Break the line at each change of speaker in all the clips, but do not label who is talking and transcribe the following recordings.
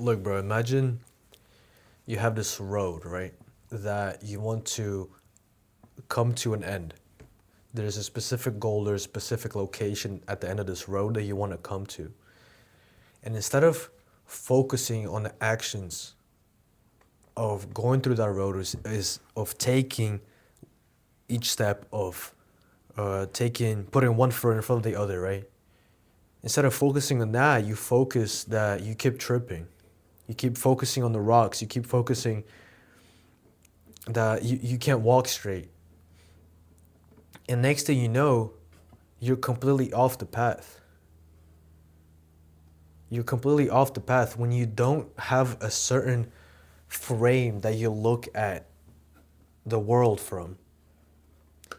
Look, bro, imagine you have this road, right? That you want to come to an end. There's a specific goal, there's a specific location at the end of this road that you want to come to. And instead of focusing on the actions of going through that road is of taking each step of putting one foot in front of the other, right? Instead of focusing on that, you focus that you keep tripping. You keep focusing on the rocks. You keep focusing that you can't walk straight. And next thing you know, you're completely off the path. You're completely off the path when you don't have a certain frame that you look at the world from.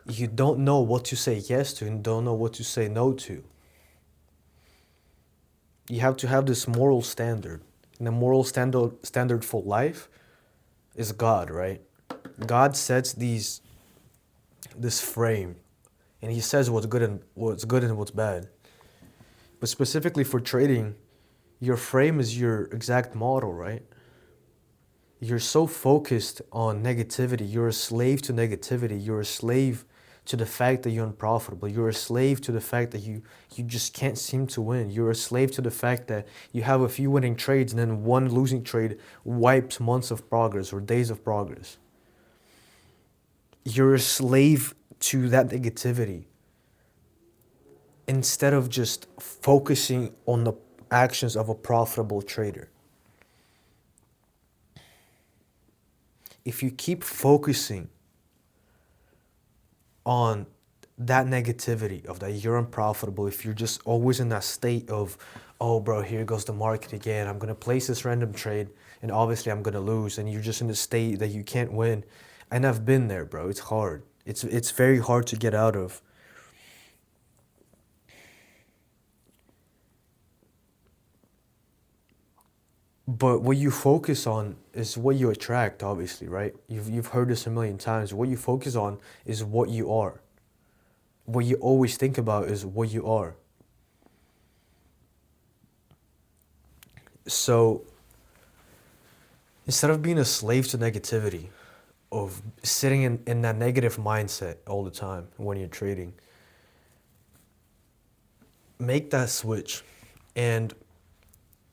You don't know what to say yes to and don't know what to say no to. You have to have this moral standard. And the moral standard for life is God, right? God sets this frame and he says what's bad. But specifically for trading, your frame is your exact model, right? You're so focused on negativity. You're a slave to negativity. You're a slave to the fact that you're unprofitable. You're a slave to the fact that you just can't seem to win. You're a slave to the fact that you have a few winning trades and then one losing trade wipes months of progress or days of progress. You're a slave to that negativity instead of just focusing on the actions of a profitable trader. If you keep focusing on that negativity of that you're unprofitable, if you're just always in that state of, oh bro, here goes the market again, I'm gonna place this random trade and obviously I'm gonna lose, and you're just in a state that you can't win. And I've been there, bro. It's hard. It's very hard to get out of. But what you focus on is what you attract, obviously, right? You've heard this a million times. What you focus on is what you are. What you always think about is what you are. So instead of being a slave to negativity, of sitting in that negative mindset all the time when you're trading, make that switch. And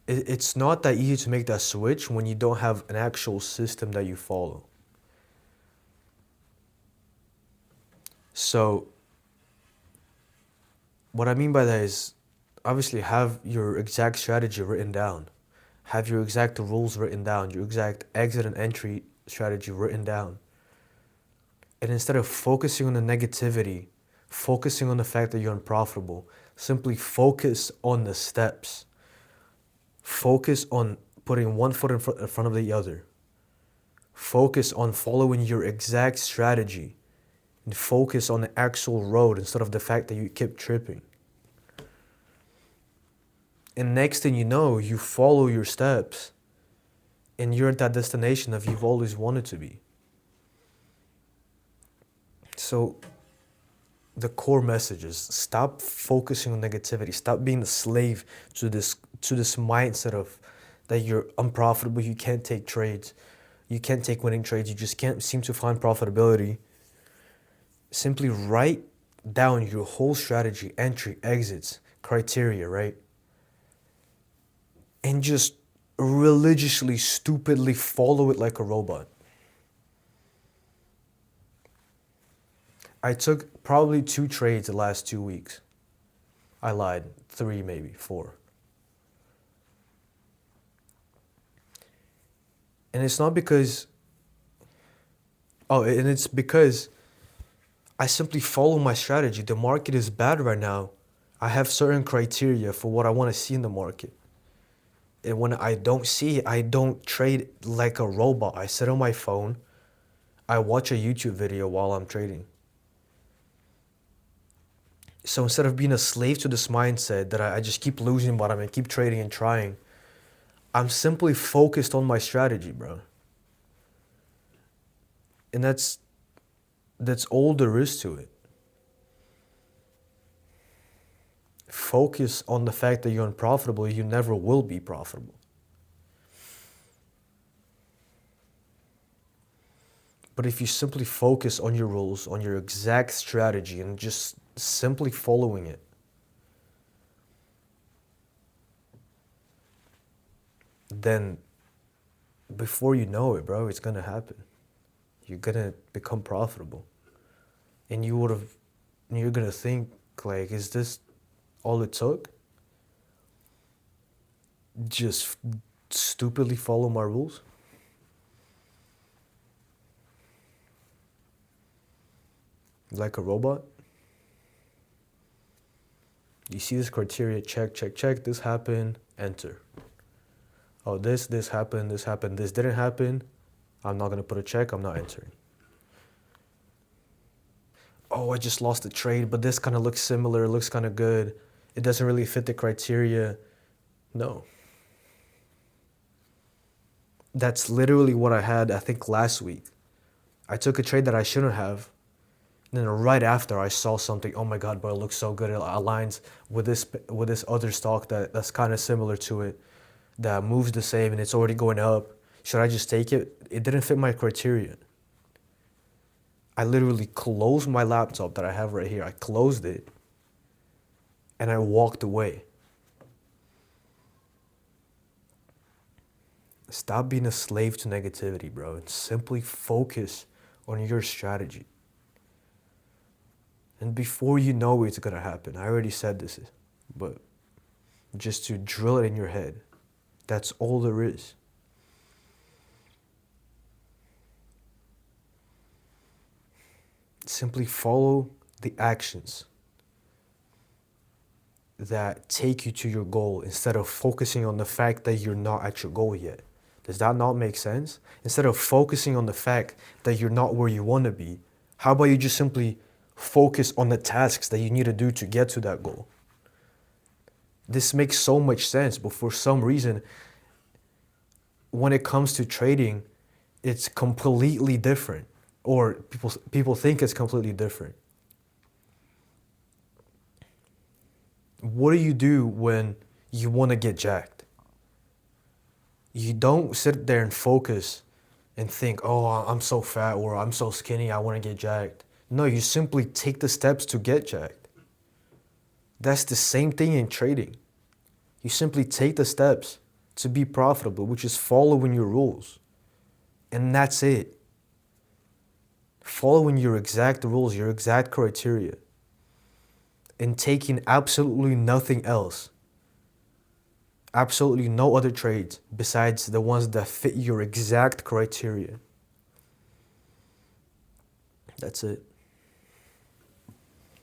it's not that easy to make that switch when you don't have an actual system that you follow. So what I mean by that is obviously have your exact strategy written down. Have your exact rules written down, your exact exit and entry strategy written down. And instead of focusing on the negativity, focusing on the fact that you're unprofitable, simply focus on the steps. Focus on putting one foot in front of the other. Focus on following your exact strategy and focus on the actual road instead of the fact that you keep tripping. And next thing you know, you follow your steps and you're at that destination that you've always wanted to be. So the core message is stop focusing on negativity. Stop being a slave to this mindset of that you're unprofitable, you can't take trades, you can't take winning trades, you just can't seem to find profitability. Simply write down your whole strategy, entry, exits, criteria, right? And just religiously, stupidly follow it like a robot. I took probably 2 trades the last 2 weeks. I lied, 3 maybe, 4. And it's not because, and it's because I simply follow my strategy. The market is bad right now. I have certain criteria for what I want to see in the market. And when I don't see it, I don't trade like a robot. I sit on my phone. I watch a YouTube video while I'm trading. So instead of being a slave to this mindset that I just keep losing, but I mean, keep trading and trying, I'm simply focused on my strategy, bro. And that's all there is to it. Focus on the fact that you're unprofitable. You never will be profitable. But if you simply focus on your rules, on your exact strategy, and just simply following it, then before you know it, bro, it's gonna happen. You're gonna become profitable. And you're gonna think, like, is this all it took? Just stupidly follow my rules? Like a robot? You see this criteria, check, check, check, this happened, enter. Oh, this happened, this didn't happen, I'm not gonna put a check, I'm not entering. Oh, I just lost the trade, but this kind of looks similar, it looks kind of good. It doesn't really fit the criteria. No. That's literally what I had, I think, last week. I took a trade that I shouldn't have. And then right after I saw something, oh my God, bro, it looks so good. It aligns with this other stock that's kind of similar to it, that moves the same and it's already going up. Should I just take it? It didn't fit my criteria. I literally closed my laptop that I have right here. I closed it and I walked away. Stop being a slave to negativity, bro, and simply focus on your strategy. And before you know it's gonna happen, I already said this, but just to drill it in your head, that's all there is. Simply follow the actions that take you to your goal instead of focusing on the fact that you're not at your goal yet. Does that not make sense? Instead of focusing on the fact that you're not where you want to be, how about you just simply focus on the tasks that you need to do to get to that goal? This makes so much sense, but for some reason, when it comes to trading, it's completely different, or people think it's completely different. What do you do when you want to get jacked? You don't sit there and focus and think, oh, I'm so fat or I'm so skinny, I want to get jacked. No, you simply take the steps to get jacked. That's the same thing in trading. You simply take the steps to be profitable, which is following your rules. And that's it. Following your exact rules, your exact criteria, and taking absolutely nothing else. Absolutely no other trades besides the ones that fit your exact criteria. That's it.